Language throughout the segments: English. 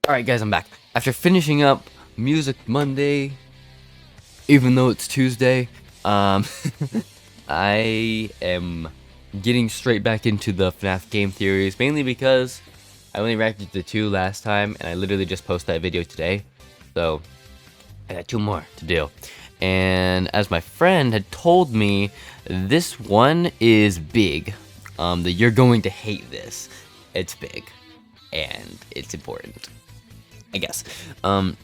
Alright guys, I'm back. After finishing up Music Monday, even though it's Tuesday, I am getting straight back into the Fnaf game theories, mainly because I only reacted to 2 last time, and I literally just posted that video today, so I got 2 more to do. And as my friend had told me, this one is big. That you're going to hate this. It's big, and it's important, I guess. And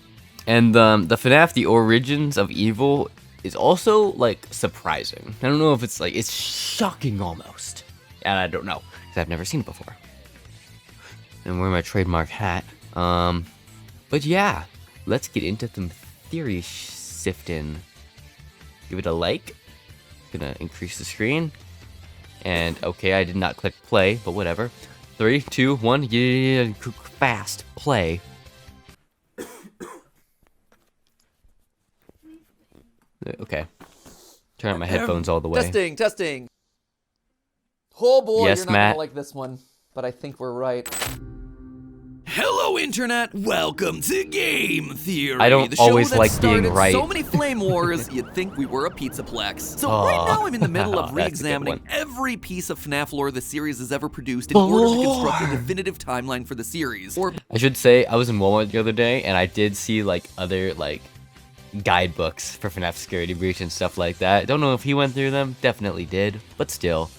the FNAF, The Origins of Evil, is also, like, surprising. I don't know if it's, like, it's shocking almost. And I don't know, because I've never seen it before. And I'm wearing my trademark hat. But yeah, let's get into some theory sifting. Give it a like. Gonna increase the screen. And, okay, I did not click play, but whatever. 3, 2, 1, yeah, fast, play. Okay. Turn on my headphones all the way. Testing. Oh boy, yes, you're not Matt. gonna like this one, but I think we're right. Hello, Internet. Welcome to Game Theory. I don't the show always that like started being right. So many flame wars, you'd think we were a pizzaplex. So Oh, right now, I'm in the middle of that's a good re-examining one. every piece of FNAF lore the series has ever produced in order to construct a definitive timeline for the series. Or I should say, I was in Walmart the other day, and I did see, like, other, like, guidebooks for FNAF Security Breach and stuff like that. Don't know if he went through them. Definitely did. But still.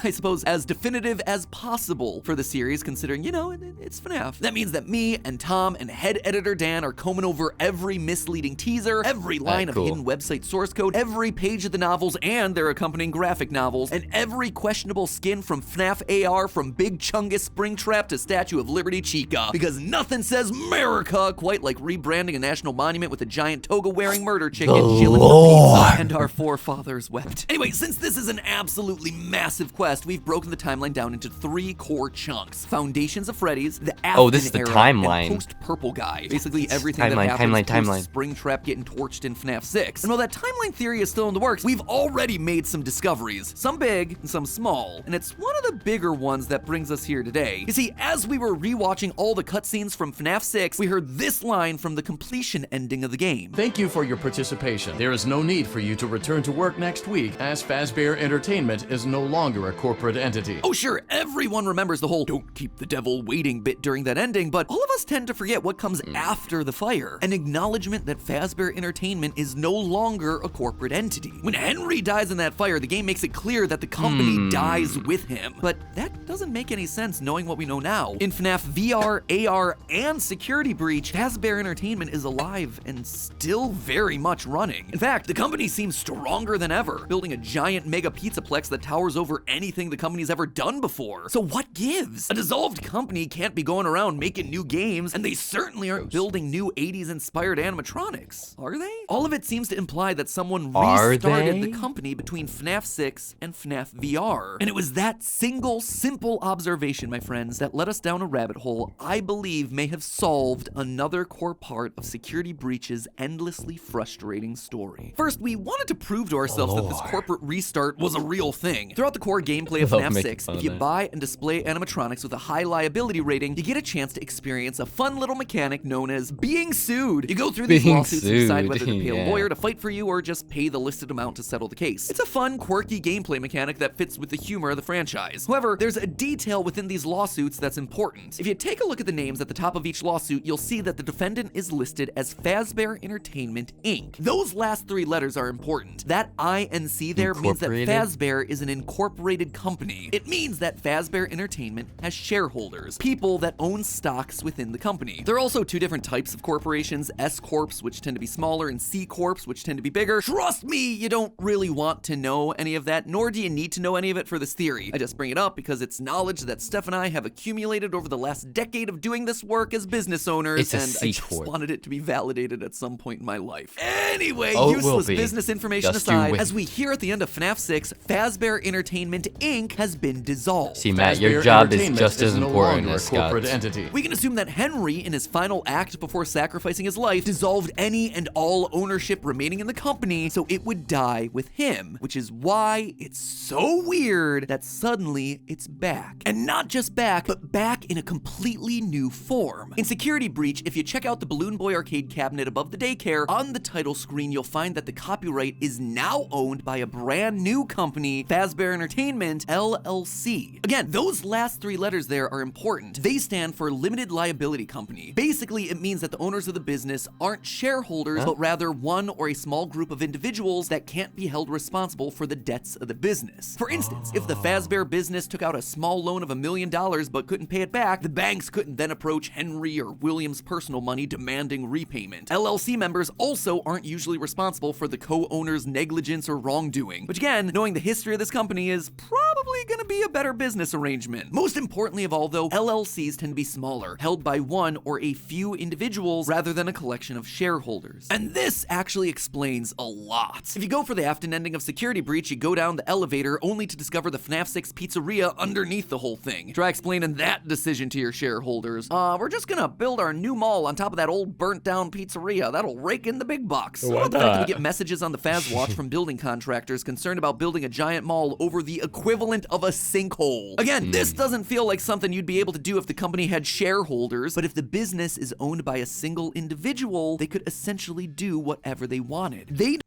I suppose, as definitive as possible for the series, considering, you know, it's FNAF. That means that me and Tom and head editor Dan are combing over every misleading teaser, every line of hidden website source code, every page of the novels and their accompanying graphic novels, and every questionable skin from FNAF AR from Big Chungus Springtrap to Statue of Liberty Chica. Because nothing says America quite like rebranding a national monument with a giant toga-wearing murder chicken chilling for pizza. And our forefathers wept. Anyway, since this is an absolutely massive quest, we've broken the timeline down into 3 core chunks. Foundations of Freddy's, the Afghan this is the era, timeline. and post-Purple Guy. Basically everything Timeline, that happens timeline. Springtrap getting torched in FNAF 6. And while that timeline theory is still in the works, we've already made some discoveries. Some big and some small. And it's one of the bigger ones that brings us here today. You see, as we were rewatching all the cutscenes from FNAF 6, we heard this line from the completion ending of the game. Thank you for your participation. There is no need for you to return to work next week, as Fazbear Entertainment is no longer a corporate entity. Oh sure, everyone remembers the whole "don't keep the devil waiting" bit during that ending, but all of us tend to forget what comes after the fire. An acknowledgement that Fazbear Entertainment is no longer a corporate entity. When Henry dies in that fire, the game makes it clear that the company dies with him. But that doesn't make any sense knowing what we know now. In FNAF VR, AR, and Security Breach, Fazbear Entertainment is alive and still very much running. In fact, the company seems stronger than ever, building a giant mega pizzaplex that towers over anything the company's ever done before. So what gives? A dissolved company can't be going around making new games, and they certainly aren't building new 80s inspired animatronics, are they? All of it seems to imply that someone restarted the company between FNAF 6 and FNAF VR. And it was that single, simple observation, my friends, that led us down a rabbit hole I believe may have solved another core part of Security Breach's endlessly frustrating story. First, we wanted to prove to ourselves that this corporate restart was a real thing. Throughout the core gameplay of FNAF 6, if you buy and display animatronics with a high liability rating, you get a chance to experience a fun little mechanic known as being sued. You go through these lawsuits and decide whether to pay a lawyer to fight for you or just pay the listed amount to settle the case. It's a fun, quirky gameplay mechanic that fits with the humor of the franchise. However, there's a detail within these lawsuits that's important. If you take a look at the names at the top of each lawsuit, you'll see that the defendant is listed as Fazbear Entertainment, Inc. Those last 3 letters are important. That I and C there means that Fazbear is an incorporated company. It means that Fazbear Entertainment has shareholders, people that own stocks within the company. There are also 2 different types of corporations, S-Corps, which tend to be smaller, and C-Corps, which tend to be bigger. Trust me, you don't really want to know any of that, nor do you need to know any of it for this theory. I just bring it up because it's knowledge that Steph and I have accumulated over the last decade of doing this work as business owners, and I just wanted it to be validated at some point in my life. Anyway, useless business information aside, as we hear at the end of FNAF 6, Fazbear Entertainment Inc. has been dissolved. See, Matt, your Fazbear job is Entertainment just as no important longer as a corporate Scott's. entity. We can assume that Henry, in his final act before sacrificing his life, dissolved any and all ownership remaining in the company so it would die with him, which is why it's so weird that suddenly it's back. And not just back, but back in a completely new form. In Security Breach, if you check out the Balloon Boy arcade cabinet above the daycare, on the title screen you'll find that the copyright is now owned by a brand new company, Fazbear Entertainment, LLC. Again, those last three letters there are important. They stand for Limited Liability Company. Basically, it means that the owners of the business aren't shareholders, but rather one or a small group of individuals that can't be held responsible for the debts of the business. For instance, if the Fazbear business took out a small loan of $1 million but couldn't pay it back, the banks couldn't then approach Henry or William's personal money demanding repayment. LLC members also aren't usually responsible for the co-owner's negligence or wrongdoing, which again, knowing the history of this company is probably gonna be a better business arrangement. Most importantly of all though, LLCs tend to be smaller, held by one or a few individuals rather than a collection of shareholders. And this actually explains a lot. If you go for the Afton ending of Security Breach, you go down the elevator only to discover the Fnaf 6 pizzeria underneath the whole thing. Try explaining that decision to your shareholders. We're just gonna build our new mall on top of that old burnt down pizzeria. That'll rake in the big bucks. What The fact that the- we get messages on the Faz Watch from building contractors concerned about building a giant mall over the equivalent of a sinkhole. Again, this doesn't feel like something you'd be able to do if the company had shareholders, but if the business is owned by a single individual, they could essentially do whatever they wanted. They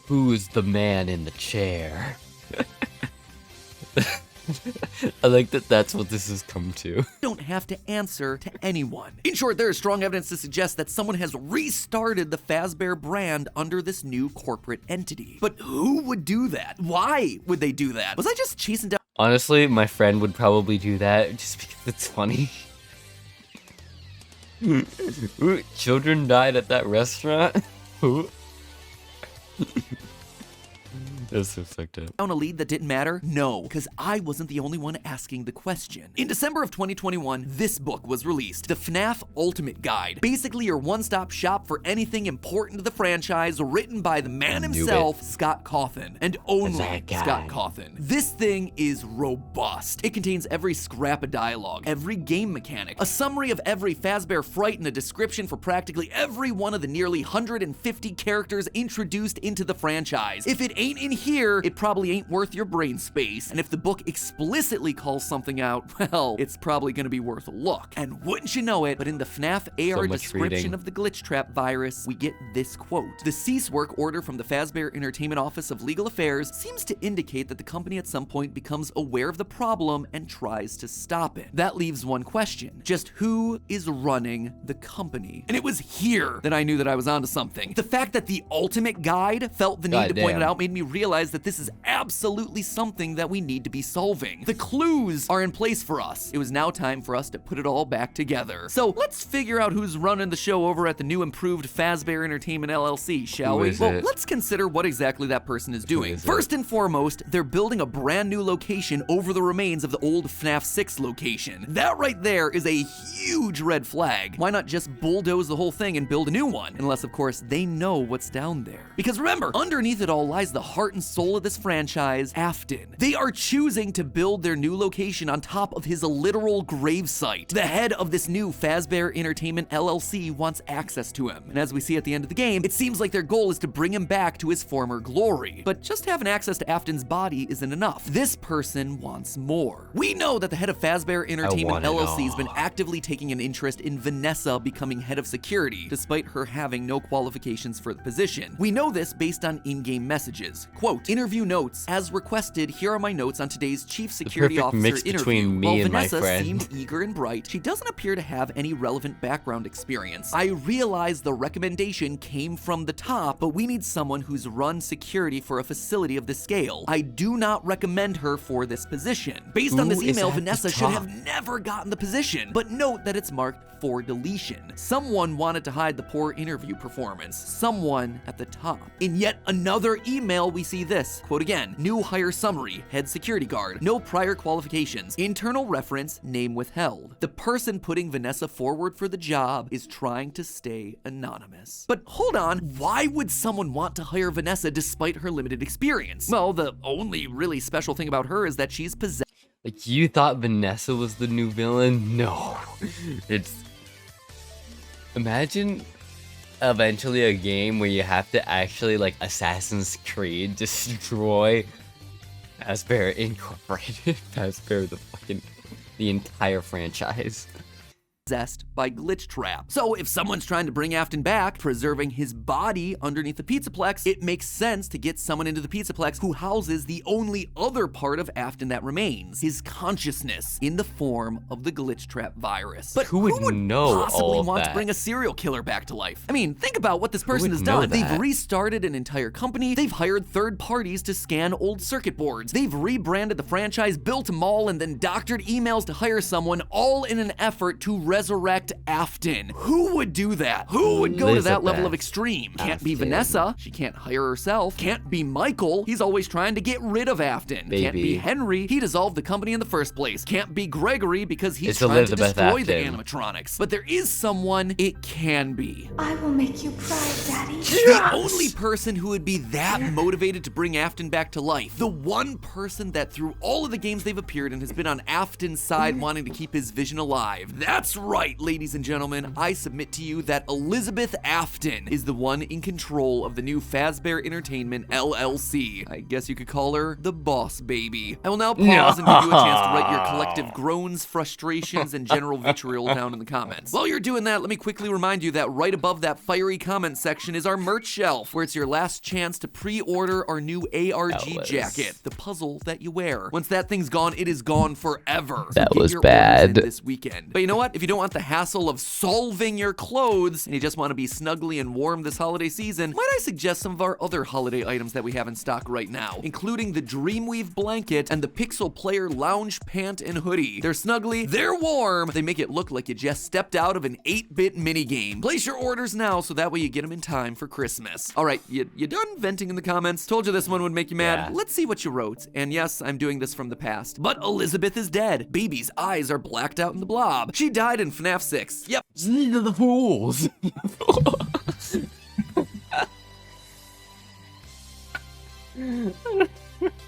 Who's the man in the chair? I like that that's what this has come to. don't have to answer to anyone. In short, there is strong evidence to suggest that someone has restarted the Fazbear brand under this new corporate entity. But who would do that? Why would they do that? Was I just chasing down Honestly, my friend would probably do that just because it's funny. Ooh, children died at that restaurant? Ooh. That's so fucked up. a lead that didn't matter? No, because I wasn't the only one asking the question. In December of 2021, this book was released, the Fnaf Ultimate Guide. Basically your one-stop shop for anything important to the franchise, written by the man himself, Scott Cawthon, and only That guy. Scott Cawthon. This thing is robust. It contains every scrap of dialogue, every game mechanic, a summary of every Fazbear fright, and a description for practically every one of the nearly 150 characters introduced into the franchise. If it ain't in here, it probably ain't worth your brain space. And if the book explicitly calls something out, well, it's probably gonna be worth a look. And wouldn't you know it, but in the Fnaf AR much description reading. of the glitch trap virus, we get this quote. The cease work order from the Fazbear Entertainment Office of Legal Affairs seems to indicate that the company at some point becomes aware of the problem and tries to stop it. That leaves one question. Just who is running the company? And it was here that I knew that I was onto something. The fact that the Ultimate Guide felt the need to point it Goddamn. out made me realize that this is absolutely something that we need to be solving. The clues are in place for us. It was now time for us to put it all back together. So let's figure out who's running the show over at the new improved Fazbear Entertainment LLC, shall Who we? is Well, it? let's consider what exactly that person is doing. is it? First and foremost, they're building a brand new location over the remains of the old FNAF 6 location. That right there is a huge red flag. Why not just bulldoze the whole thing and build a new one? Unless, of course, they know what's down there. Because remember, underneath it all lies the heart and soul of this franchise, Afton. They are choosing to build their new location on top of his literal gravesite. The head of this new Fazbear Entertainment LLC wants access to him. And as we see at the end of the game, it seems like their goal is to bring him back to his former glory. But just having access to Afton's body isn't enough. This person wants more. We know that the head of Fazbear Entertainment want it LLC has all. been actively taking an interest in Vanessa becoming head of security, despite her having no qualifications for the position. We know this based on in-game messages. Quote, interview notes. As requested, here are my notes on today's chief security perfect officer mix interview. between me While and my Vanessa friend. seemed eager and bright, she doesn't appear to have any relevant background experience. I realize the recommendation came from the top, but we need someone who's run security for a facility of this scale. I do not recommend her for this position. Based on Who this is email, at the Vanessa should have top? never gotten the position, but note that it's marked for deletion. Someone wanted to hide the poor interview performance. Someone at the top. In yet another email, we see this. Quote again, new hire summary, head security guard, no prior qualifications, internal reference, name withheld. The person putting Vanessa forward for the job is trying to stay anonymous. But hold on, why would someone want to hire Vanessa despite her limited experience? Well, the only really special thing about her is that she's possessed. Like, you thought Vanessa was the new villain? No. It's... Imagine eventually a game where you have to actually, like, Assassin's Creed destroy Fazbear Incorporated. Fazbear, the entire franchise. Possessed by glitch trap. So if someone's trying to bring Afton back, preserving his body underneath the Pizzaplex, it makes sense to get someone into the Pizzaplex who houses the only other part of Afton that remains, his consciousness, in the form of the glitch trap virus. But Who would know possibly all of want to that? bring a serial killer back to life? I mean, think about what this person would has know done. that? They've restarted an entire company, they've hired third parties to scan old circuit boards, they've rebranded the franchise, built a mall, and then doctored emails to hire someone, all in an effort to resurrect Afton. Who would do that? Who would go to that level of extreme? Can't be Afton. Vanessa. She can't hire herself. Can't be Michael. He's always trying to get rid of Afton. Can't be Baby. Henry. He dissolved the company in the first place. Can't be Gregory because he's It's trying Elizabeth to destroy the Afton. animatronics. But there is someone it can be. I will make you proud, Daddy. The only person who would be that motivated to bring Afton back to life. The one person that through all of the games they've appeared in has been on Afton's side wanting to keep his vision alive. That's right, ladies and gentlemen. I submit to you that Elizabeth Afton is the one in control of the new Fazbear Entertainment LLC. I guess you could call her the boss baby. I will now pause and give you a chance to write your collective groans, frustrations, and general vitriol down in the comments. While you're doing that, let me quickly remind you that right above that fiery comment section is our merch shelf, where it's your last chance to pre-order our new ARG That was- jacket, the puzzle that you wear. Once that thing's gone, it is gone forever. So That get was your orders in bad. this weekend. But you know what? If you don't want the hassle of solving your clothes and you just want to be snugly and warm this holiday season, might I suggest some of our other holiday items that we have in stock right now, including the Dreamweave blanket and the Pixel Player lounge pant and hoodie. They're snuggly, they're warm, they make it look like you just stepped out of an 8-bit minigame. Place your orders now so that way you get them in time for Christmas. All right, you done venting in the comments? Told you this one would make you mad. Yeah. Let's see what you wrote. And yes, I'm doing this from the past. But Elizabeth is dead. Baby's eyes are blacked out in the blob. She died in FNAF 6. Yep. These are the fools.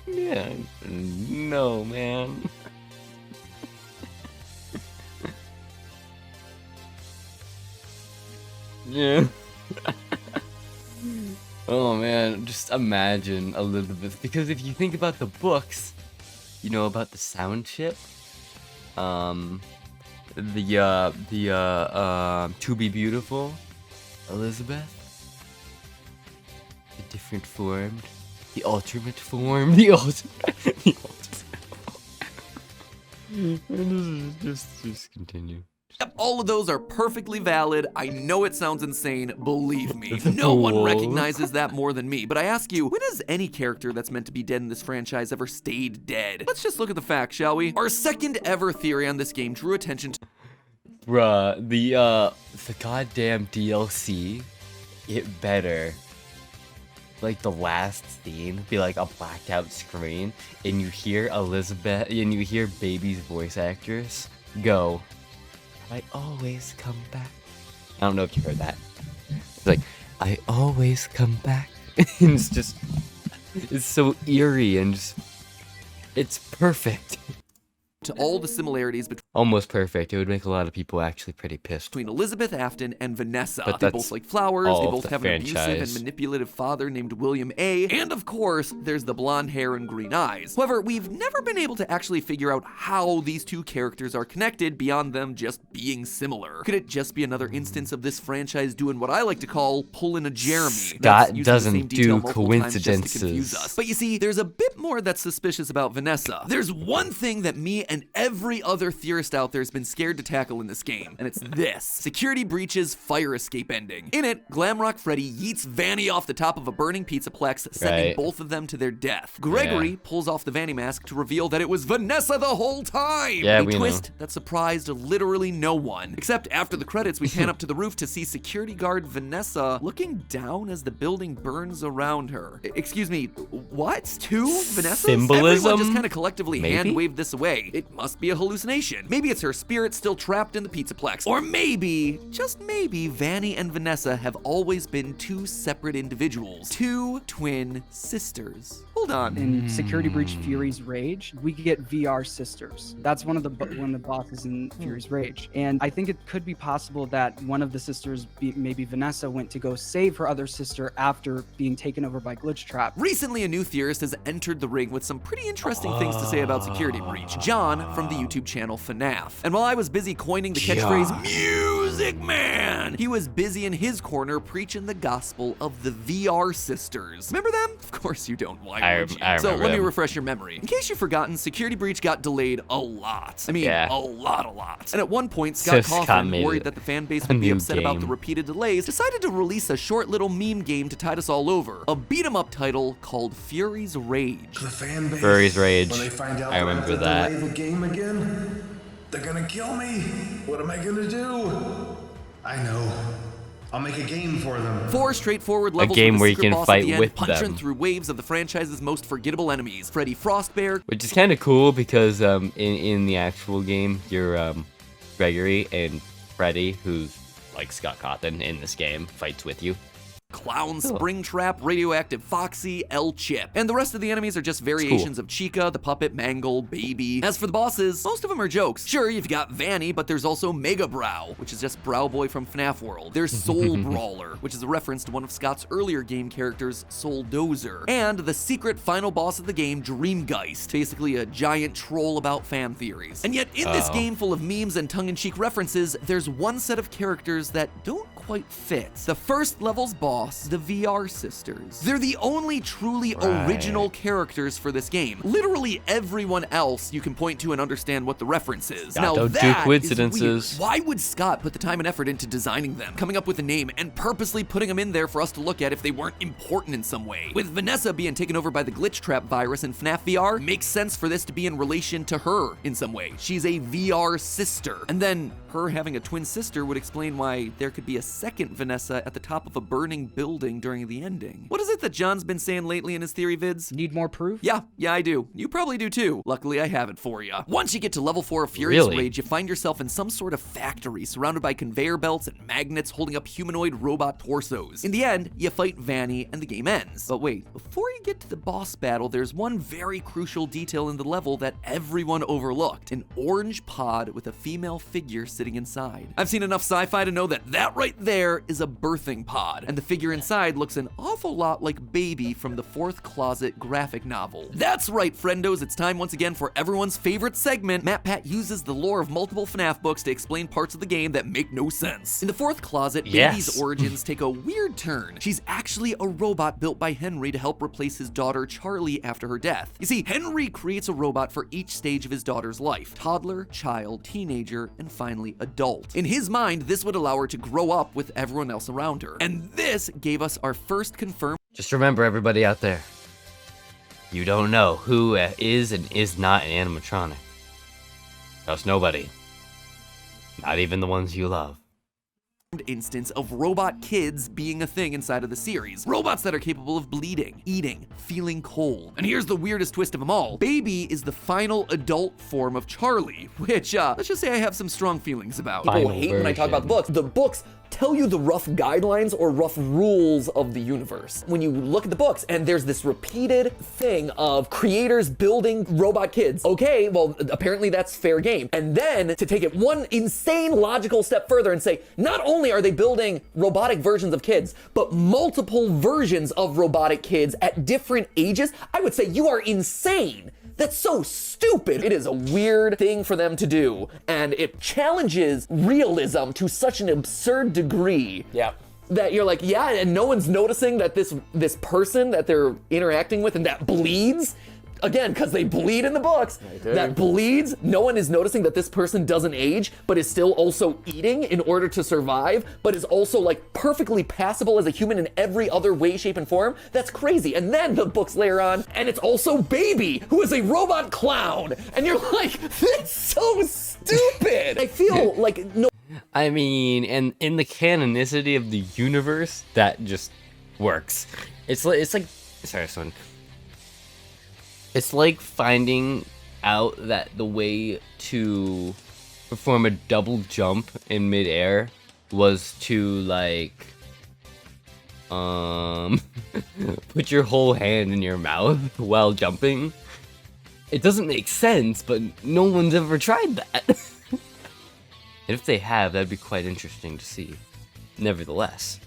Yeah, no, man. Yeah. Oh man, just imagine Elizabeth. Because if you think about the books, you know about the sound chip. To Be Beautiful, Elizabeth. The different form, the ultimate form, the ultimate. The ultimate. just continue. Yep, all of those are perfectly valid. I know it sounds insane, believe me. The No one fool. recognizes that more than me. But I ask you, when has any character that's meant to be dead in this franchise ever stayed dead? Let's just look at the facts, shall we? Our second ever theory on this game drew attention to Bruh, the goddamn DLC, it better, like the last scene, be like a blacked out screen, and you hear Elizabeth, and you hear Baby's voice actress go, I always come back. I don't know if you heard that. It's like, I always come back. And it's just, it's so eerie and just, it's perfect. all the similarities Almost perfect. It would make a lot of people actually pretty pissed. between Elizabeth Afton and Vanessa. But They that's both like flowers, all they of both the have an abusive and franchise. manipulative father named William A. And of course, there's the blonde hair and green eyes. However, we've never been able to actually figure out how these two characters are connected beyond them just being similar. Could it just be another instance of this franchise doing what I like to call pulling a Jeremy? Scott That's using the doesn't same detail do multiple times just to confuse coincidences. us. But you see, there's a bit more that's suspicious about Vanessa. There's one thing that me and every other theorist purist out there has been scared to tackle in this game, and it's this: Security Breach's fire escape ending. In it, Glamrock Freddy yeets Vanny off the top of a burning pizzaplex, sending both of them to their death. Gregory pulls off the Vanny mask to reveal that it was Vanessa the whole time! Yeah, a we twist that surprised literally no one. Except after the credits, we pan up to the roof to see security guard Vanessa looking down as the building burns around her. Excuse me, what? Two Vanessas? Symbolism? Everyone just kind of collectively Maybe? hand-waved this away. It must be a hallucination. Maybe it's her spirit still trapped in the pizzaplex. Or maybe, just maybe, Vanny and Vanessa have always been two separate individuals. Two twin sisters. Hold on. In Security Breach Fury's Rage, we get VR sisters. That's one of the bosses in Fury's Rage. And I think it could be possible that one of the sisters, maybe Vanessa, went to go save her other sister after being taken over by Glitch Trap. Recently, a new theorist has entered the ring with some pretty interesting things to say about Security Breach. John from the YouTube channel Fnaf. And while I was busy coining the catchphrase Music Man, he was busy in his corner preaching the gospel of the VR sisters. Remember them? Of course you don't. Why would you? I So remember let me them. refresh your memory. In case you've forgotten, Security Breach got delayed a lot. I mean, a lot. And at one point, Scott Scott Cawthon, made worried it that the fan base a would be new upset about the game. repeated delays, decided to release a short little meme game to tide us all over. A beat-em-up title called Fury's Rage. The fan base, Fury's Rage. when they find out I that remember have to that. delay the game again, they're gonna kill me. What am I gonna do? I know. I'll make a game for them. 4 straightforward levels game with where a you secret can boss fight at the end, with punching them. through waves of the franchise's most forgettable enemies. Freddy Frostbear, Which is kind of cool because in the actual game, you're Gregory and Freddy, who's like Scott Cawthon in this game, fights with you. Clown, Springtrap, Radioactive Foxy, L-Chip. And the rest of the enemies are just variations of Chica, the Puppet, Mangle, Baby. As for the bosses, most of them are jokes. Sure, you've got Vanny, but there's also Mega Brow, which is just Brow Boy from FNAF World. There's Soul Brawler, which is a reference to one of Scott's earlier game characters, Soul Dozer. And the secret final boss of the game, Dreamgeist, basically a giant troll about fan theories. And yet, in this game full of memes and tongue-in-cheek references, there's one set of characters that don't quite fit. The first level's boss, the VR sisters. They're the only truly original characters for this game. Literally everyone else you can point to and understand what the reference is. Now don't do that is coincidences. weird. Why would Scott put the time and effort into designing them, coming up with a name, and purposely putting them in there for us to look at if they weren't important in some way? With Vanessa being taken over by the Glitch Trap virus in FNAF VR, makes sense for this to be in relation to her in some way. She's a VR sister. And then her having a twin sister would explain why there could be a second Vanessa at the top of a burning building during the ending. What is it that John's been saying lately in his theory vids? Need more proof? Yeah, I do. You probably do too. Luckily, I have it for you. Once you get to level 4 of Furious Really? Rage, you find yourself in some sort of factory surrounded by conveyor belts and magnets holding up humanoid robot torsos. In the end, you fight Vanny and the game ends. But wait, before you get to the boss battle, there's one very crucial detail in the level that everyone overlooked: an orange pod with a female figure sitting inside. I've seen enough sci-fi to know that that right there is a birthing pod, and the figure inside looks an awful lot like Baby from the Fourth Closet graphic novel. That's right, friendos, it's time once again for everyone's favorite segment. Matt Pat uses the lore of multiple FNAF books to explain parts of the game that make no sense. In the Fourth Closet, Baby's origins take a weird turn. She's actually a robot built by Henry to help replace his daughter Charlie after her death. You see, Henry creates a robot for each stage of his daughter's life: toddler, child, teenager, and finally adult. In his mind, this would allow her to grow up with everyone else around her. And this gave us our first confirmed Just remember, everybody out there, you don't know who is and is not an animatronic. Trust nobody. Not even the ones you love. instance of robot kids being a thing inside of the series. Robots that are capable of bleeding, eating, feeling cold. And here's the weirdest twist of them all. Baby is the final adult form of Charlie, which, let's just say I have some strong feelings about. People hate when I talk about the books. The books tell you the rough guidelines or rough rules of the universe. When you look at the books and there's this repeated thing of creators building robot kids, okay, well, apparently that's fair game. And then to take it one insane logical step further and say, not only are they building robotic versions of kids, but multiple versions of robotic kids at different ages, I would say you are insane. That's so stupid. It is a weird thing for them to do, and it challenges realism to such an absurd degree. Yeah. That you're like, yeah, and no one's noticing that this person that they're interacting with and that bleeds. again, because they bleed in the books, that bleeds, no one is noticing that this person doesn't age, but is still also eating in order to survive, but is also like perfectly passable as a human in every other way, shape, and form. That's crazy. And then the books layer on, and it's also Baby, who is a robot clown. And you're like, that's so stupid. I feel like no. I mean, and in the canonicity of the universe, that just works. It's like, sorry, son. It's like finding out that the way to perform a double jump in midair was to like, put your whole hand in your mouth while jumping. It doesn't make sense, but no one's ever tried that. And if they have, that'd be quite interesting to see. Nevertheless.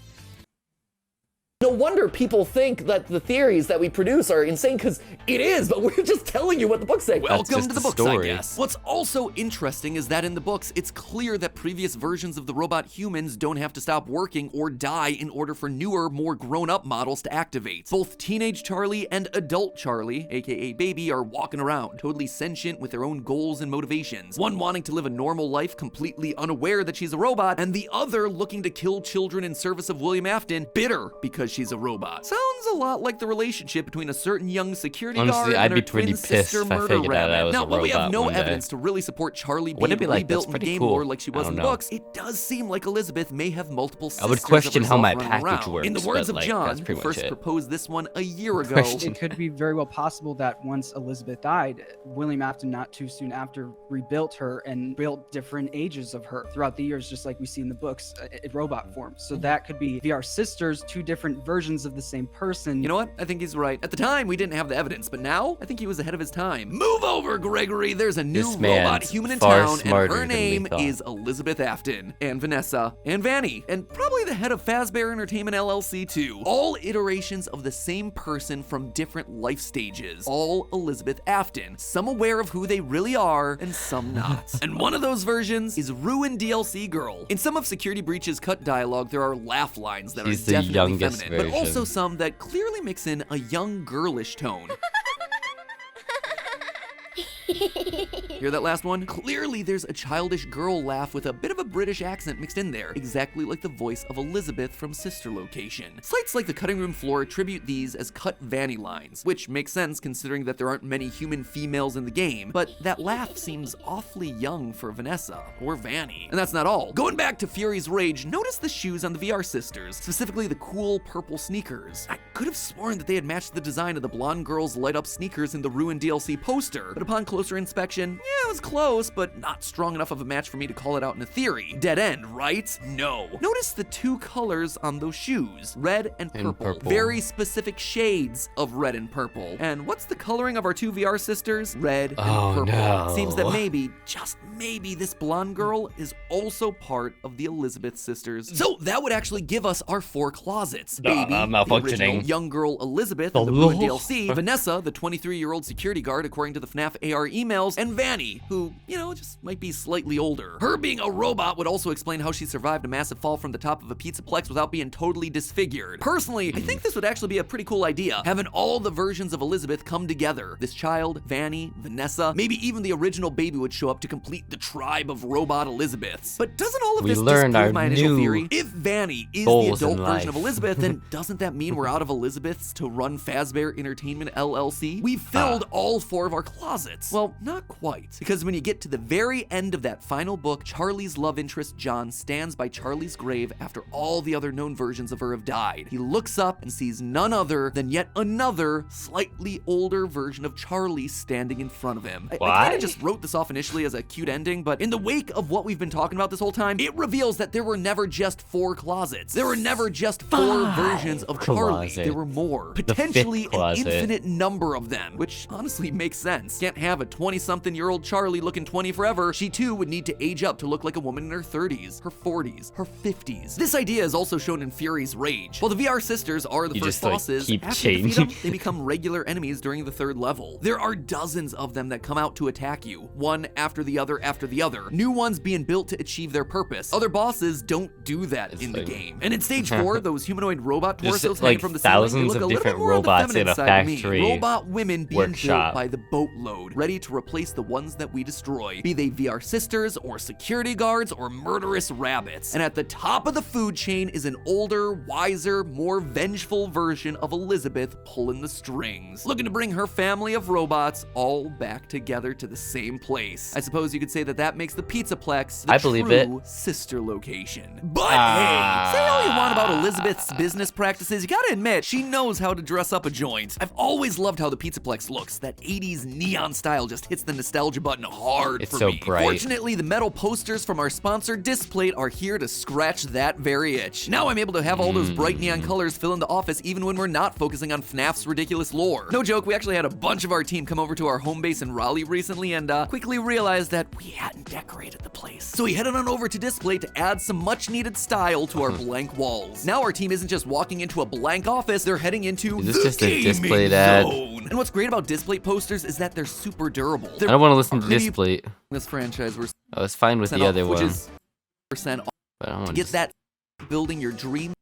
No wonder people think that the theories that we produce are insane, because it is, but we're just telling you what the books say. Welcome to the books, story. I guess. What's also interesting is that in the books, it's clear that previous versions of the robot humans don't have to stop working or die in order for newer, more grown-up models to activate. Both teenage Charlie and adult Charlie, aka Baby, are walking around, totally sentient with their own goals and motivations. One wanting to live a normal life, completely unaware that she's a robot, and the other looking to kill children in service of William Afton, bitter because she's a robot. Sounds a lot like the relationship between a certain young security Honestly, guard I'd and be her pretty twin sister pissed if I murder figured out I rabbit. was Now, a while we have robot no one day. evidence to really support Charlie being Wouldn't it be like, rebuilt that's in the pretty game cool? more like she I was don't in the know. books, it does seem like Elizabeth may have multiple sisters I would question of how my herself running package around. works, In the words but, of like, John, that's who pretty first much it. proposed this one a year ago, Question. It could be very well possible that once Elizabeth died, William Afton not too soon after rebuilt her and built different ages of her throughout the years, just like we see in the books, in robot form. So that could be VR sisters, two different versions of the same person. You know what? I think he's right. At the time, we didn't have the evidence, but now, I think he was ahead of his time. Move over, Gregory! There's a new This robot man's human in far town, and smarter her than we name thought. is Elizabeth Afton, and Vanessa, and Vanny, and probably the head of Fazbear Entertainment LLC too. All iterations of the same person from different life stages. All Elizabeth Afton. Some aware of who they really are, and some not. And one of those versions is Ruined DLC Girl. In some of Security Breach's cut dialogue, there are laugh lines that She's are the definitely youngest feminine, but also version. some that clearly mix in a young girlish tone. Hear that last one? Clearly there's a childish girl laugh with a bit of a British accent mixed in there, exactly like the voice of Elizabeth from Sister Location. Sites like the Cutting Room Floor attribute these as cut Vanny lines, which makes sense considering that there aren't many human females in the game, but that laugh seems awfully young for Vanessa, or Vanny. And that's not all. Going back to Fury's Rage, notice the shoes on the VR sisters, specifically the cool purple sneakers. I could have sworn that they had matched the design of the blonde girl's light-up sneakers in the Ruined DLC poster, but upon closer inspection, yeah, it was close, but not strong enough of a match for me to call it out in a theory. Dead end, right? No. Notice the two colors on those shoes, red and purple. Very specific shades of red and purple. And what's the coloring of our two VR sisters? Red and purple. No. Seems that maybe, just maybe, this blonde girl is also part of the Elizabeth sisters. So that would actually give us our 4 closets. Baby, the malfunctioning. original young girl Elizabeth in the Ruined DLC, Vanessa, the 23-year-old security guard according to the Fnaf AR emails, and Vanny, who, you know, just might be slightly older. Her being a robot would also explain how she survived a massive fall from the top of a pizzaplex without being totally disfigured. Personally, I think this would actually be a pretty cool idea, having all the versions of Elizabeth come together. This child, Vanny, Vanessa, maybe even the original Baby would show up to complete the tribe of robot Elizabeths. But doesn't all of We this learned disprove our my initial new theory? If Vanny is the goals adult in version of life. Elizabeth, then doesn't that mean we're out of Elizabeths to run Fazbear Entertainment LLC? We've filled all 4 of our closets. Well, not quite, because when you get to the very end of that final book, Charlie's love interest, John, stands by Charlie's grave after all the other known versions of her have died. He looks up and sees none other than yet another, slightly older version of Charlie standing in front of him. I kind of just wrote this off initially as a cute ending, but in the wake of what we've been talking about this whole time, it reveals that there were never just 4 closets. There were never just 4 versions of Charlie. closet. There were more. fifth Potentially an closet. infinite number of them, which honestly makes sense. Can't have a 20-something-year-old Charlie looking 20 forever. She too would need to age up to look like a woman in her 30s, her 40s, her 50s. This idea is also shown in Fury's Rage. While the VR sisters are the You first just, like, bosses, keep after you defeat them, changing. they become regular enemies during the 3rd level. There are dozens of them that come out to attack you, one after the other after the other. New ones being built to achieve their purpose. Other bosses don't do that in the like- game. And in stage 4, those humanoid robot Just, torsos like, hanging from the ceiling thousands look of a little different bit more on the robots in feminine a side to me. factory Robot women being workshop. built by the boatload, ready to replace the ones that we destroy, be they VR sisters or security guards or murderous rabbits. And at the top of the food chain is an older, wiser, more vengeful version of Elizabeth pulling the strings, looking to bring her family of robots all back together to the same place. I suppose you could say that makes the Pizzaplex the I believe true sister location. But hey, say all you want about Elizabeth's business practices, you gotta admit, she knows how to dress up a joint. I've always loved how the Pizzaplex looks. That 80s neon style just hits the nostalgia button hard It's for so me. bright. Fortunately, the metal posters from our sponsor Displate are here to scratch that very itch. Now I'm able to have all those bright neon colors fill in the office even when we're not focusing on FNAF's ridiculous lore. No joke, we actually had a bunch of our team come over to our home base in Raleigh recently and quickly realized that we hadn't decorated the place. So we headed on over to Display to add some much needed style to our blank walls. Now our team isn't just walking into a blank office, they're heading into Is this the just a gaming Displate ad? zone. And what's great about Display posters is that they're super durable. I don't want to listen to Pretty- Displate. This franchise we're I was fine with the off, other which one, is percent off. but I don't want Get that building your dream.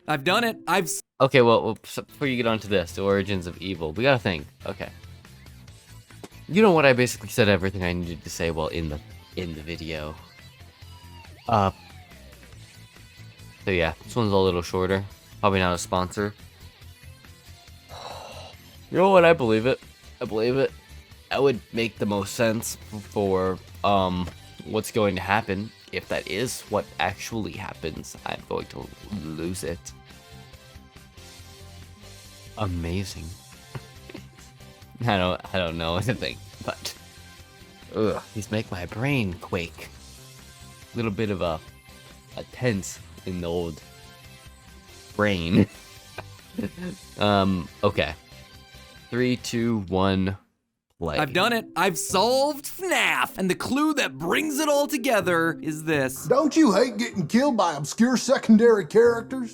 I've done it. Okay, well, so before you get onto this, the origins of evil, we gotta think. Okay. You know what? I basically said everything I needed to say while in the video. So yeah, this one's a little shorter. Probably not a sponsor. You know what? I believe it. I believe it. That would make the most sense for what's going to happen. If that is what actually happens, I'm going to lose it. Amazing. I don't know what to think, but these make my brain quake. A little bit of a tense in the old brain. Okay. 3, 2, 1, play. I've done it. I've solved FNAF. And the clue that brings it all together is this. Don't you hate getting killed by obscure secondary characters?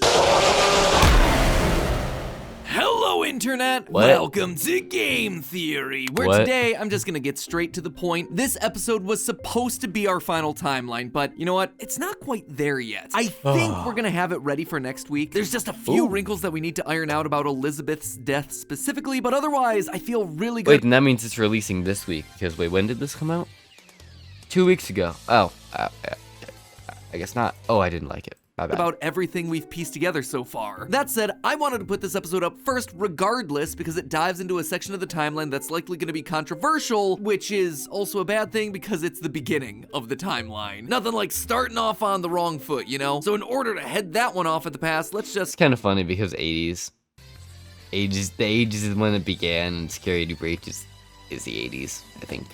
Hello, Internet! What? Welcome to Game Theory, where What? today I'm just gonna get straight to the point. This episode was supposed to be our final timeline, but you know what? It's not quite there yet. I think we're gonna have it ready for next week. There's just a few wrinkles that we need to iron out about Elizabeth's death specifically, but otherwise, I feel really good. Wait, and that means it's releasing this week. Because wait, when did this come out? 2 weeks ago. Oh, I guess not. Oh, I didn't like it. My bad. About everything we've pieced together so far. That said, I wanted to put this episode up first regardless because it dives into a section of the timeline that's likely going to be controversial, which is also a bad thing because it's the beginning of the timeline. Nothing like starting off on the wrong foot, you know? So in order to head that one off at the pass, let's just... It's kind of funny because 80s. The 80s is when it began, and Security Breach is the 80s, I think.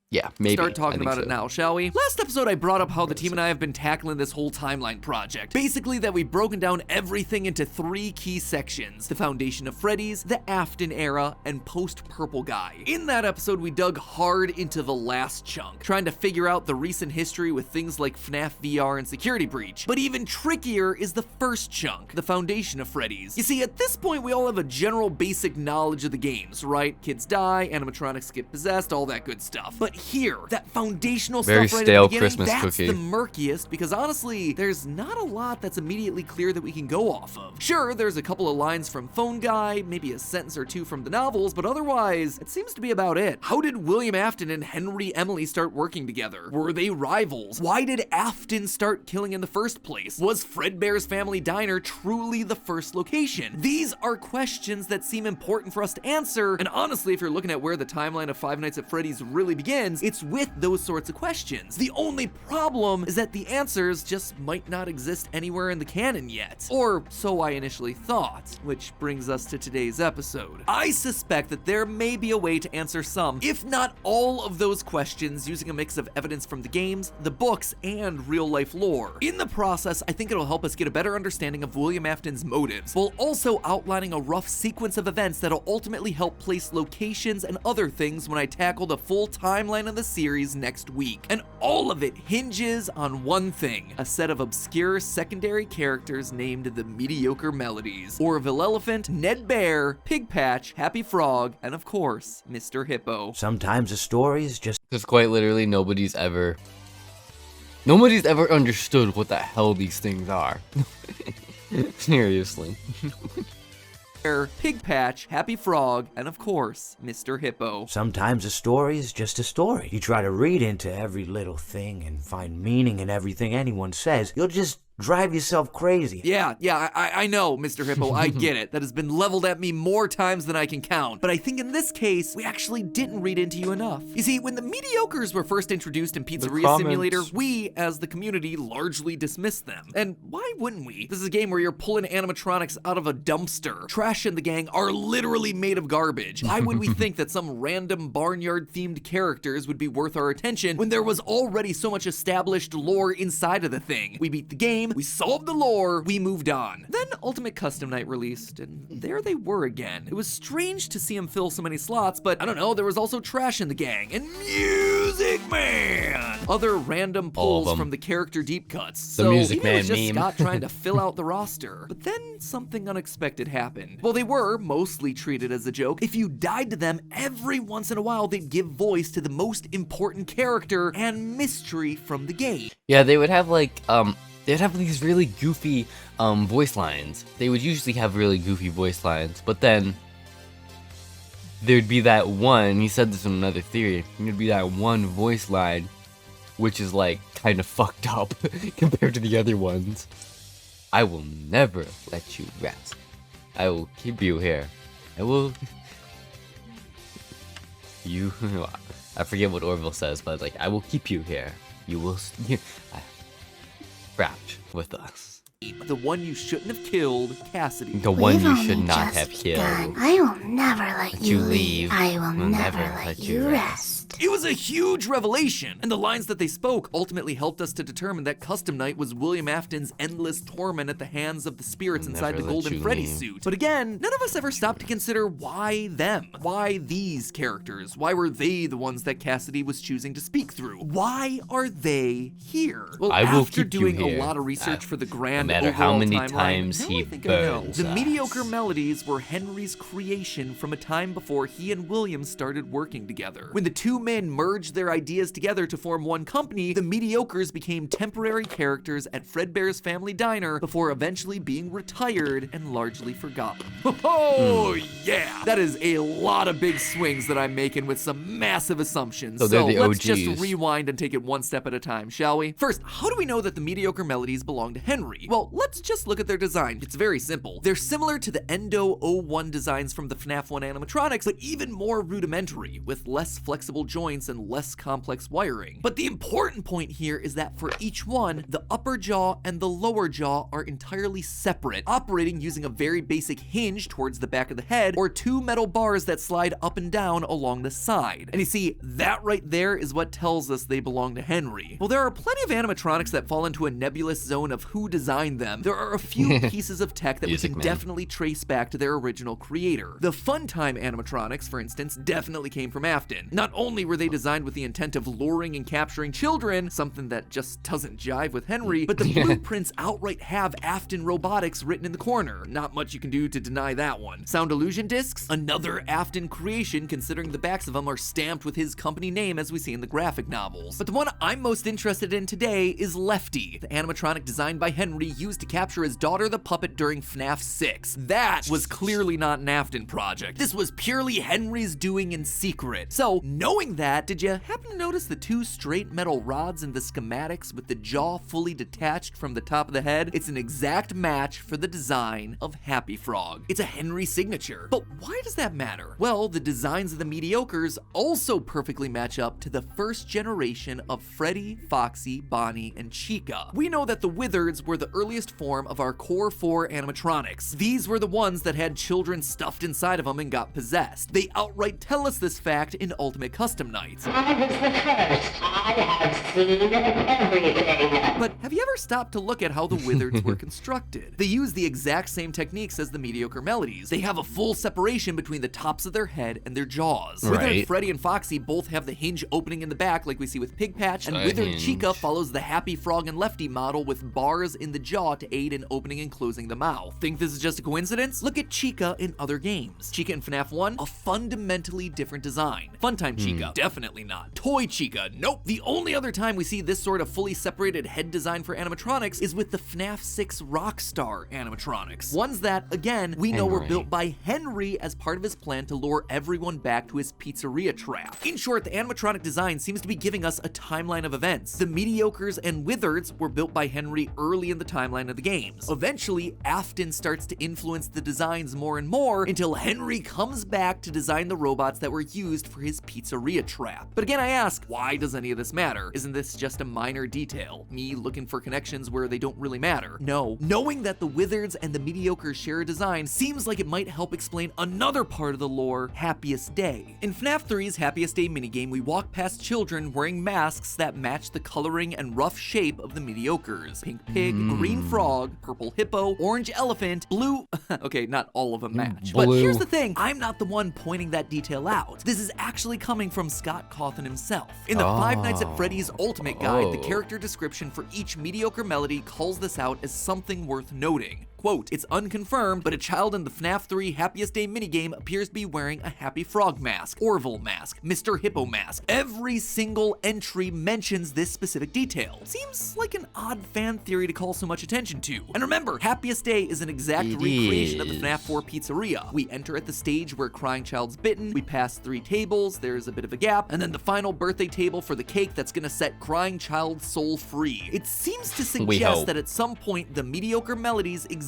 Yeah, maybe. Start I talking think about so. it now, shall we? Last episode, I brought up how the team and I have been tackling this whole timeline project. Basically, that we've broken down everything into 3 key sections: the foundation of Freddy's, the Afton era, and post-Purple Guy. In that episode, we dug hard into the last chunk, trying to figure out the recent history with things like FNAF VR and Security Breach. But even trickier is the first chunk, the foundation of Freddy's. You see, at this point, we all have a general basic knowledge of the games, right? Kids die, animatronics get possessed, all that good stuff. But here, that foundational Very stuff right stale at the beginning, Christmas that's cookie. the murkiest because honestly, there's not a lot that's immediately clear that we can go off of. Sure, there's a couple of lines from Phone Guy, maybe a sentence or two from the novels, but otherwise, it seems to be about it. How did William Afton and Henry Emily start working together? Were they rivals? Why did Afton start killing in the first place? Was Fredbear's Family Diner truly the first location? These are questions that seem important for us to answer, and honestly, if you're looking at where the timeline of Five Nights at Freddy's really begins, it's with those sorts of questions. The only problem is that the answers just might not exist anywhere in the canon yet. Or so I initially thought, which brings us to today's episode. I suspect that there may be a way to answer some, if not all of those questions using a mix of evidence from the games, the books, and real-life lore. In the process, I think it'll help us get a better understanding of William Afton's motives, while also outlining a rough sequence of events that'll ultimately help place locations and other things when I tackle the full timeline of the series next week. And all of it hinges on one thing: a set of obscure secondary characters named the Mediocre Melodies. Orville Elephant, Ned Bear, Pig Patch, Happy Frog, and of course, Mr. Hippo. Sometimes a story is just Because quite literally, nobody's ever understood what the hell these things are. Seriously. Pig Patch, Happy Frog, and of course, Mr. Hippo. Sometimes a story is just a story. You try to read into every little thing and find meaning in everything anyone says, you'll just drive yourself crazy. Yeah, I know, Mr. Hippo, I get it. That has been leveled at me more times than I can count. But I think in this case, we actually didn't read into you enough. You see, when the Mediocres were first introduced in Pizzeria Simulator, we, as the community, largely dismissed them. And why wouldn't we? This is a game where you're pulling animatronics out of a dumpster. Trash and the gang are literally made of garbage. Why would we think that some random barnyard-themed characters would be worth our attention when there was already so much established lore inside of the thing? We beat the game, we solved the lore, we moved on. Then Ultimate Custom Night released, and there they were again. It was strange to see him fill so many slots, but I don't know, there was also Trash in the Gang, and Music Man! Other random pulls from the character deep cuts. So Music maybe it Man was just meme. Scott trying to fill out the roster. But then something unexpected happened. Well, they were mostly treated as a joke. If you died to them, every once in a while they'd give voice to the most important character and mystery from the game. Yeah, they would have like, they'd have these really goofy voice lines. They would usually have really goofy voice lines, but then there'd be that one, he said this in another theory, there'd be that one voice line which is like kind of fucked up compared to the other ones. I will never let you rest. I will keep you here. I will... You... I forget what Orville says, but like, I will keep you here. You will... Wrapped with us. The one you shouldn't have killed, Cassidy. The one you should not have killed. I will never let you leave. I will never let you rest. It was a huge revelation, and the lines that they spoke ultimately helped us to determine that Custom Night was William Afton's endless torment at the hands of the spirits inside the Golden Freddy suit. But again, none of us ever stopped to consider why them? Why these characters? Why were they the ones that Cassidy was choosing to speak through? Why are they here? Well, I will after keep you doing here. a lot of research for the grand No matter overall how many timeline, times now he I think I know. burns The us. Mediocre Melodies were Henry's creation from a time before he and William started working together. When the two men merged their ideas together to form one company, the Mediocres became temporary characters at Fredbear's Family Diner before eventually being retired and largely forgotten. Oh, yeah! That is a lot of big swings that I'm making with some massive assumptions. So they're the let's just OGs. rewind and take it one step at a time, shall we? First, how do we know that the Mediocre Melodies belong to Henry? Well, let's just look at their design. It's very simple. They're similar to the Endo 01 designs from the Fnaf 1 animatronics, but even more rudimentary, with less flexible joints and less complex wiring. But the important point here is that for each one, the upper jaw and the lower jaw are entirely separate, operating using a very basic hinge towards the back of the head, or two metal bars that slide up and down along the side. And you see, that right there is what tells us they belong to Henry. Well, there are plenty of animatronics that fall into a nebulous zone of who designed them. There are a few pieces of tech that we can definitely trace back to their original creator. The Funtime animatronics, for instance, definitely came from Afton. Not only were they designed with the intent of luring and capturing children, something that just doesn't jive with Henry, but the blueprints outright have Afton Robotics written in the corner. Not much you can do to deny that one. Sound illusion discs? Another Afton creation, considering the backs of them are stamped with his company name as we see in the graphic novels. But the one I'm most interested in today is Lefty, the animatronic designed by Henry used to capture his daughter the puppet during FNAF 6. That was clearly not an Afton project. This was purely Henry's doing in secret. So, knowing that, did you happen to notice the two straight metal rods in the schematics with the jaw fully detached from the top of the head? It's an exact match for the design of Happy Frog. It's a Henry signature. But why does that matter? Well, the designs of the Mediocres also perfectly match up to the first generation of Freddy, Foxy, Bonnie, and Chica. We know that the Wizards were the earliest form of our Core 4 animatronics. These were the ones that had children stuffed inside of them and got possessed. They outright tell us this fact in Ultimate Custom Night. I was the first. I have seen everything. But have you ever stopped to look at how the Wizards were constructed? They use the exact same techniques as the Mediocre Melodies. They have a full separation between the tops of their head and their jaws. Withered Freddy and Foxy both have the hinge opening in the back like we see with Pig Patch, and Withered Chica follows the Happy Frog and Lefty model with bars in the jaw to aid in opening and closing the mouth. Think this is just a coincidence? Look at Chica in other games. Chica in FNAF 1, a fundamentally different design. Funtime Chica, definitely not. Toy Chica, nope. The only other time we see this sort of fully separated head design for animatronics is with the FNAF 6 Rockstar animatronics. Ones that, again, we know were built by Henry as part of his plan to lure everyone back to his pizzeria trap. In short, the animatronic design seems to be giving us a timeline of events. The Mediocres and Wizards were built by Henry early in the timeline of the games. Eventually, Afton starts to influence the designs more and more until Henry comes back to design the robots that were used for his pizzeria trap. But again, I ask, why does any of this matter? Isn't this just a minor detail? Me looking for connections where they don't really matter? No. Knowing that the Wizards and the Mediocres share a design seems like it might help explain another part of the lore, Happiest Day. In FNAF 3's Happiest Day minigame, we walk past children wearing masks that match the coloring and rough shape of the Mediocres. Pink pig, green frog, purple hippo, orange elephant, blue... okay, not all of them match. But here's the thing, I'm not the one pointing that detail out. This is actually coming from Scott Cawthon himself. In the Five Nights at Freddy's Ultimate Guide, the character description for each Mediocre Melody calls this out as something worth noting. Quote, it's unconfirmed, but a child in the FNAF 3 Happiest Day minigame appears to be wearing a Happy Frog mask, Orville mask, Mr. Hippo mask. Every single entry mentions this specific detail. Seems like an odd fan theory to call so much attention to. And remember, Happiest Day is an exact recreation of the FNAF 4 pizzeria. We enter at the stage where Crying Child's bitten, we pass 3 tables, there's a bit of a gap, and then the final birthday table for the cake that's gonna set Crying Child's soul free. It seems to suggest that at some point the Mediocre Melodies existed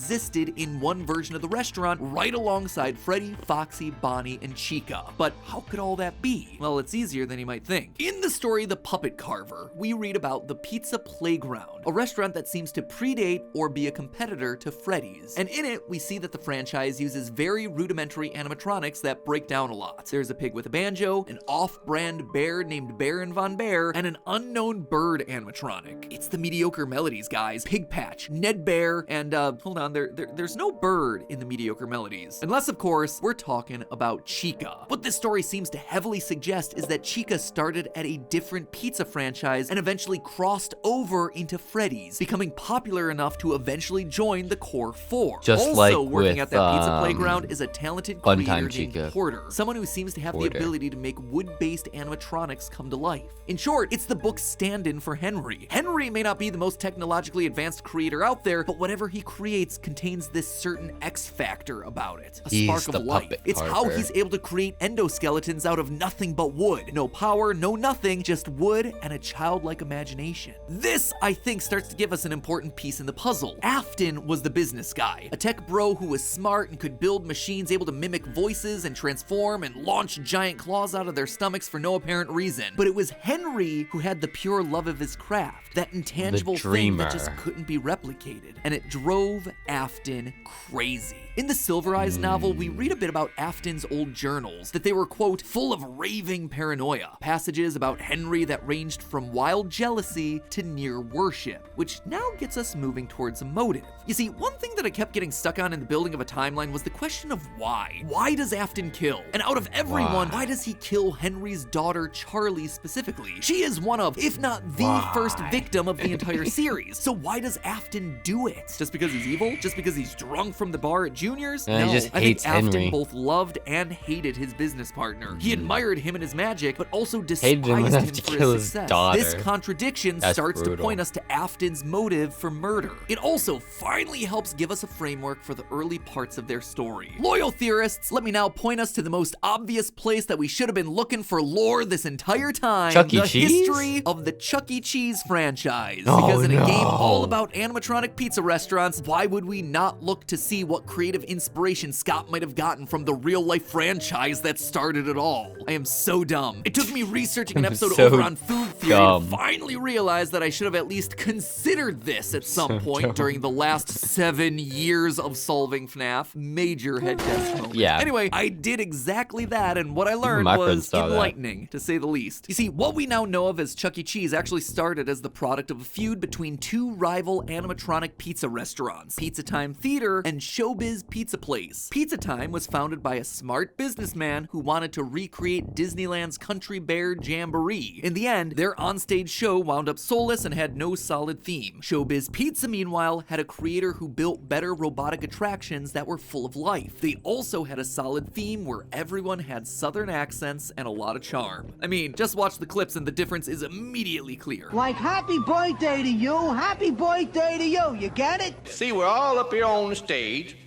in one version of the restaurant right alongside Freddy, Foxy, Bonnie, and Chica. But how could all that be? Well, it's easier than you might think. In the story The Puppet Carver, we read about the Pizza Playground, a restaurant that seems to predate or be a competitor to Freddy's. And in it, we see that the franchise uses very rudimentary animatronics that break down a lot. There's a pig with a banjo, an off-brand bear named Baron Von Bear, and an unknown bird animatronic. It's the Mediocre Melodies, guys. Pig Patch, Ned Bear, and hold on, there's no bird in the Mediocre Melodies. Unless, of course, we're talking about Chica. What this story seems to heavily suggest is that Chica started at a different pizza franchise and eventually crossed over into Freddy's, becoming popular enough to eventually join the core 4. Just also like working with, at that pizza playground is a talented Funtime creator named Chica. Porter, someone who seems to have the ability to make wood-based animatronics come to life. In short, it's the book's stand-in for Henry. Henry may not be the most technologically advanced creator out there, but whatever he creates contains this certain X factor about it, a spark of life. It's how he's able to create endoskeletons out of nothing but wood. No power, no nothing, just wood and a childlike imagination. This, I think, starts to give us an important piece in the puzzle. Afton was the business guy, a tech bro who was smart and could build machines able to mimic voices and transform and launch giant claws out of their stomachs for no apparent reason. But it was Henry who had the pure love of his craft, that intangible thing that just couldn't be replicated, and it drove Afton crazy. In the Silver Eyes novel, we read a bit about Afton's old journals, that they were, quote, full of raving paranoia. Passages about Henry that ranged from wild jealousy to near worship, which now gets us moving towards a motive. You see, one thing that I kept getting stuck on in the building of a timeline was the question of why. Why does Afton kill? And out of everyone, why does he kill Henry's daughter, Charlie, specifically? She is one of, if not the first victim of the entire series. So why does Afton do it? Just because he's evil? Just because he's drunk from the bar at Junior's? No, he just I hates think Afton Henry. both loved and hated his business partner. He admired him and his magic, but also Hated him despised enough him to for kill his his success. daughter. This contradiction starts to point us to Afton's motive for murder. It also finally helps give us a framework for the early parts of their story. Loyal theorists, let me now point us to the most obvious place that we should have been looking for lore this entire time. Chuck E. The Cheese? history of the Chuck E. Cheese franchise. Because in a game all about animatronic pizza restaurants, why would we not look to see what creative inspiration Scott might have gotten from the real-life franchise that started it all? I am so dumb. It took me researching an episode so over on food theory dumb. to finally realize that I should have at least considered this at some point during the last 7 years of solving FNAF. Major head test moment. Yeah. Anyway, I did exactly that, and what I learned my friends was saw that. enlightening, to say the least. You see, what we now know of as Chuck E. Cheese actually started as the product of a feud between two rival animatronic pizza restaurants, Pizza Time Theater and Showbiz Pizza Place. Pizza Time was founded by a smart businessman who wanted to recreate Disneyland's Country Bear Jamboree. In the end, their onstage show wound up soulless and had no solid theme. Showbiz Pizza, meanwhile, had a creator who built better robotic attractions that were full of life. They also had a solid theme where everyone had southern accents and a lot of charm. I mean, just watch the clips and the difference is immediately clear. Like, happy birthday to you, happy birthday to you, you get it? See, we're all up here on the stage,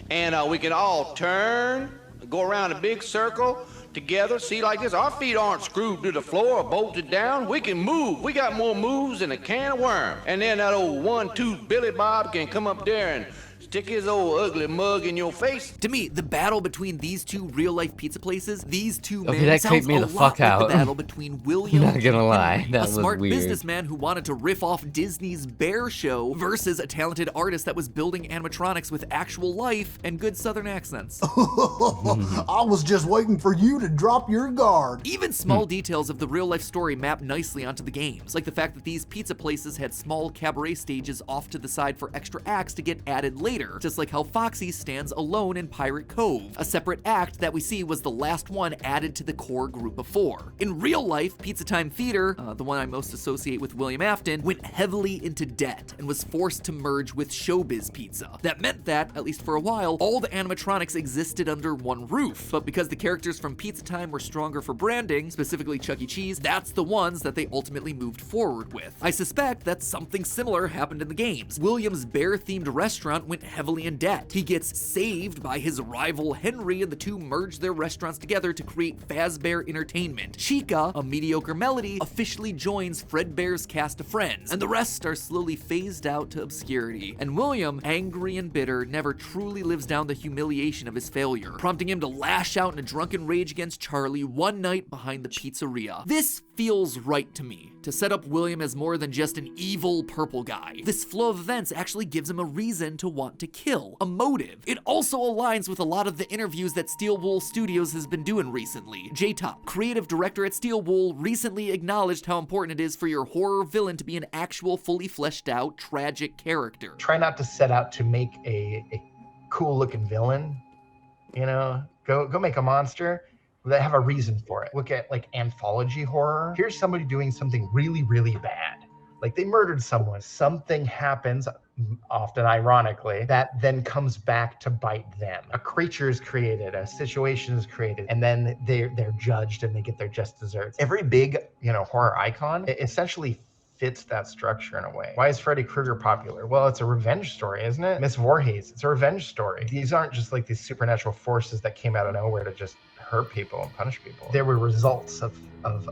and we can all turn, go around a big circle together. See, like this, our feet aren't screwed to the floor or bolted down. We can move. We got more moves than a can of worm. And then that old 1-2 Billy Bob can come up there and stick his old ugly mug in your face. To me, the battle between these two real-life pizza places, these two Okay, men, that sounds creeped me a the lot fuck like out. the battle between William Not gonna and lie, Henry, that a was smart weird. businessman who wanted to riff off Disney's Bear Show versus a talented artist that was building animatronics with actual life and good southern accents. I was just waiting for you to drop your guard. Even small details of the real-life story map nicely onto the games, like the fact that these pizza places had small cabaret stages off to the side for extra acts to get added later, just like how Foxy stands alone in Pirate Cove. A separate act that we see was the last one added to the core group of 4. In real life, Pizza Time Theater, the one I most associate with William Afton, went heavily into debt and was forced to merge with Showbiz Pizza. That meant that, at least for a while, all the animatronics existed under one roof, but because the characters from Pizza Time were stronger for branding, specifically Chuck E. Cheese, that's the ones that they ultimately moved forward with. I suspect that something similar happened in the games. William's bear-themed restaurant went heavily in debt. He gets saved by his rival Henry, and the two merge their restaurants together to create Fazbear Entertainment. Chica, a mediocre melody, officially joins Fredbear's cast of friends, and the rest are slowly phased out to obscurity. And William, angry and bitter, never truly lives down the humiliation of his failure, prompting him to lash out in a drunken rage against Charlie one night behind the pizzeria. This feels right to me, to set up William as more than just an evil purple guy. This flow of events actually gives him a reason to want to kill, a motive. It also aligns with a lot of the interviews that Steel Wool Studios has been doing recently. J-Top, creative director at Steel Wool, recently acknowledged how important it is for your horror villain to be an actual, fully fleshed out, tragic character. Try not to set out to make a cool looking villain, you know? Go make a monster that have a reason for it. Look at like anthology horror. Here's somebody doing something really, really bad. Like they murdered someone. Something happens, often ironically, that then comes back to bite them. A creature is created, a situation is created, and then they're judged and they get their just desserts. Every big, horror icon essentially fits that structure in a way. Why is Freddy Krueger popular? Well, it's a revenge story, isn't it? Miss Voorhees, it's a revenge story. These aren't just like these supernatural forces that came out of nowhere to just hurt people and punish people. There were results of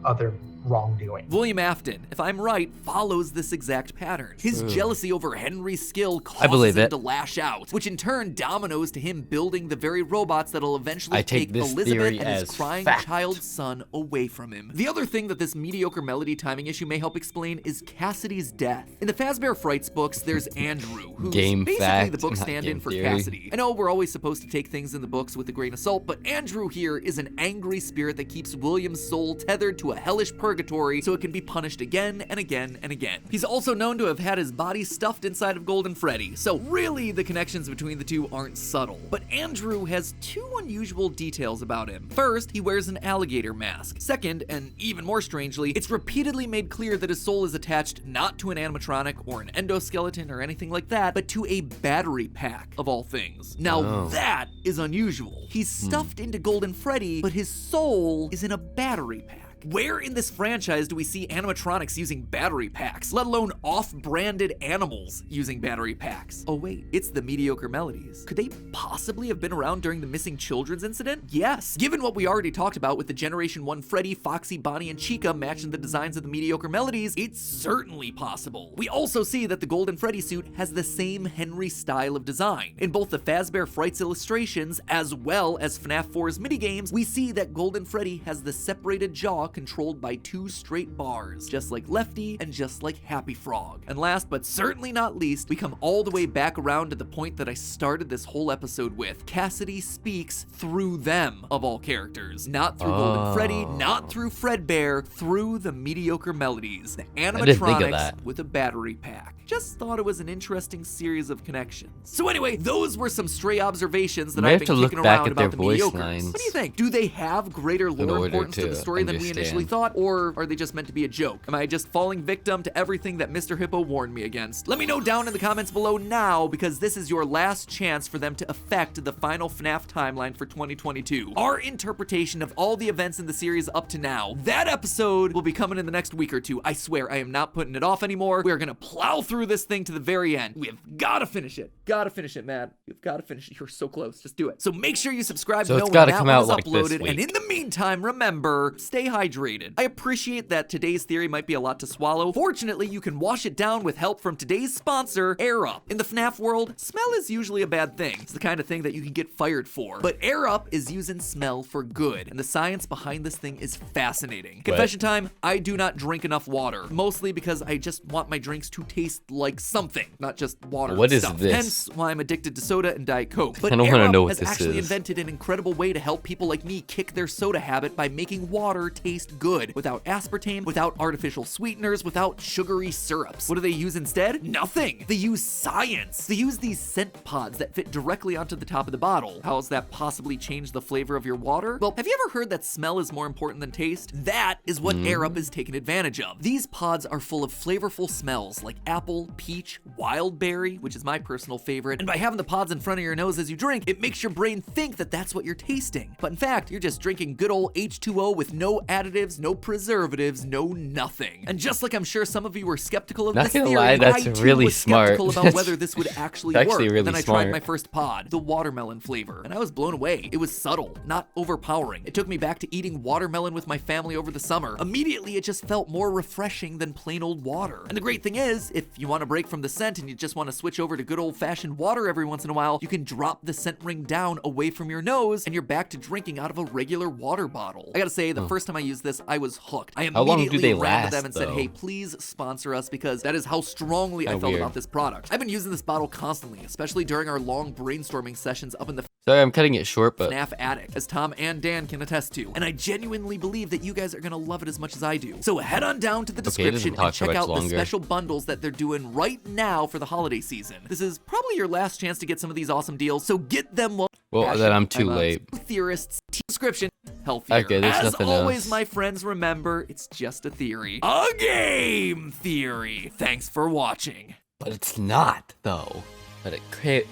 other wrongdoing. William Afton, if I'm right, follows this exact pattern. His jealousy over Henry's skill causes believe him it. to lash out, which in turn dominoes to him building the very robots that'll eventually I take this Elizabeth theory and his as crying fact. child's son away from him. The other thing that this mediocre melody timing issue may help explain is Cassidy's death. In the Fazbear Frights books, there's Andrew, who's Game basically fact, the book not stand-in game for theory. Cassidy. I know we're always supposed to take things in the books with a grain of salt, but Andrew here is an angry spirit that keeps William's soul tethered to a hellish purgatory so it can be punished again and again and again. He's also known to have had his body stuffed inside of Golden Freddy, so really the connections between the two aren't subtle. But Andrew has two unusual details about him. First, he wears an alligator mask. Second, and even more strangely, it's repeatedly made clear that his soul is attached not to an animatronic or an endoskeleton or anything like that, but to a battery pack, of all things. Now that is unusual. He's stuffed into Golden Freddy, but his soul is in a battery pack. Where in this franchise do we see animatronics using battery packs, let alone off-branded animals using battery packs? Oh wait, it's the Mediocre Melodies. Could they possibly have been around during the missing children's incident? Yes. Given what we already talked about with the Generation 1 Freddy, Foxy, Bonnie, and Chica matching the designs of the Mediocre Melodies, it's certainly possible. We also see that the Golden Freddy suit has the same Henry style of design. In both the Fazbear Frights illustrations as well as FNAF 4's minigames, we see that Golden Freddy has the separated jaw controlled by 2 straight bars, just like Lefty and just like Happy Frog. And last but certainly not least, we come all the way back around to the point that I started this whole episode with. Cassidy speaks through them, of all characters. Not through Golden Freddy, not through Fredbear, through the Mediocre Melodies, the animatronics with a battery pack. Just thought it was an interesting series of connections. So anyway, those were some stray observations that I've been kicking around about the Mediocres. What do you think? Do they have greater lore importance to the story than we initially thought, or are they just meant to be a joke? Am I just falling victim to everything that Mr. Hippo warned me against? Let me know down in the comments below now, because this is your last chance for them to affect the final FNAF timeline for 2022. Our interpretation of all the events in the series up to now. That episode will be coming in the next week or two. I swear, I am not putting it off anymore. We are gonna plow through this thing to the very end. We have gotta finish it. Gotta finish it, man. You've gotta finish it. You're so close. Just do it. So make sure you subscribe to know when that one is uploaded. And in the meantime, remember, stay hydrated. I appreciate that today's theory might be a lot to swallow. Fortunately, you can wash it down with help from today's sponsor, Air Up. In the FNAF world, smell is usually a bad thing. It's the kind of thing that you can get fired for. But Air Up is using smell for good. And the science behind this thing is fascinating. Confession time, I do not drink enough water. Mostly because I just want my drinks to taste like something, not just water. What is stuff. this? Hence why I'm addicted to soda and Diet Coke. But I don't Air want to Up know what has this actually is. invented an incredible way to help people like me kick their soda habit by making water taste good without aspartame, without artificial sweeteners, without sugary syrups. What do they use instead? Nothing. They use science. They use these scent pods that fit directly onto the top of the bottle. How does that possibly change the flavor of your water? Well, have you ever heard that smell is more important than taste? That is what Air Up is taking advantage of. These pods are full of flavorful smells like apple, peach, wild berry, which is my personal favorite. And by having the pods in front of your nose as you drink, it makes your brain think that that's what you're tasting. But in fact, you're just drinking good old H2O with no additives, no preservatives, no nothing. And just like I'm sure some of you were skeptical of this theory, that's I too really was smart. skeptical about whether this would actually work. Really Then I smart. tried my first pod, the watermelon flavor, and I was blown away. It was subtle, not overpowering. It took me back to eating watermelon with my family over the summer. Immediately, it just felt more refreshing than plain old water. And the great thing is, if you want to break from the scent and you just want to switch over to good old-fashioned water every once in a while, you can drop the scent ring down away from your nose and you're back to drinking out of a regular water bottle. I gotta say, the first time I used this, I was hooked. I How long do immediately they ran to last, them and said, though? hey, please sponsor us, because that is how strongly I felt about this product. I've been using this bottle constantly, especially during our long brainstorming sessions up in the Sorry, I'm cutting it short, but Fnaf attic, as Tom and Dan can attest to. And I genuinely believe that you guys are gonna love it as much as I do. So head on down to the description and check out the special bundles that they're doing right now for the holiday season. This is probably your last chance to get some of these awesome deals, so get them while then I'm too late. Theorists, description, healthier. Okay, there's as nothing always, else. my friends, remember, it's just a theory. A game theory. Thanks for watching. But it's not, though. But it can't.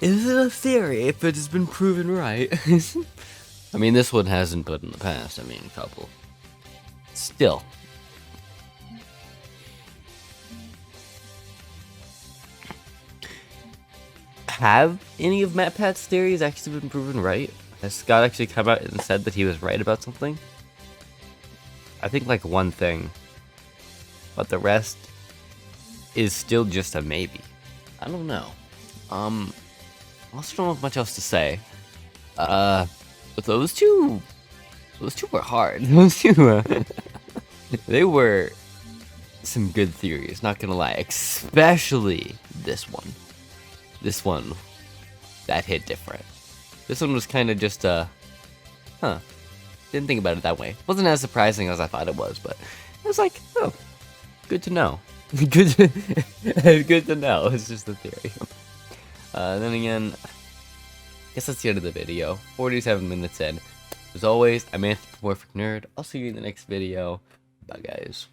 Is it a theory if it has been proven right? I mean, this one hasn't, but in the past, I mean, a couple. Still. Have any of Matt Pat's theories actually been proven right? Has Scott actually come out and said that he was right about something? I think like one thing. But the rest is still just a maybe. I don't know. I also don't have much else to say. But those two were hard. Those two, they were some good theories, not gonna lie. Especially this one. This one, that hit different. This one was kind of just, didn't think about it that way. Wasn't as surprising as I thought it was, but it was like, oh, good to know. good to know. It's just a theory. Then again, I guess that's the end of the video. 47 minutes in. As always, I'm Anthony, Perfect Nerd. I'll see you in the next video. Bye, guys.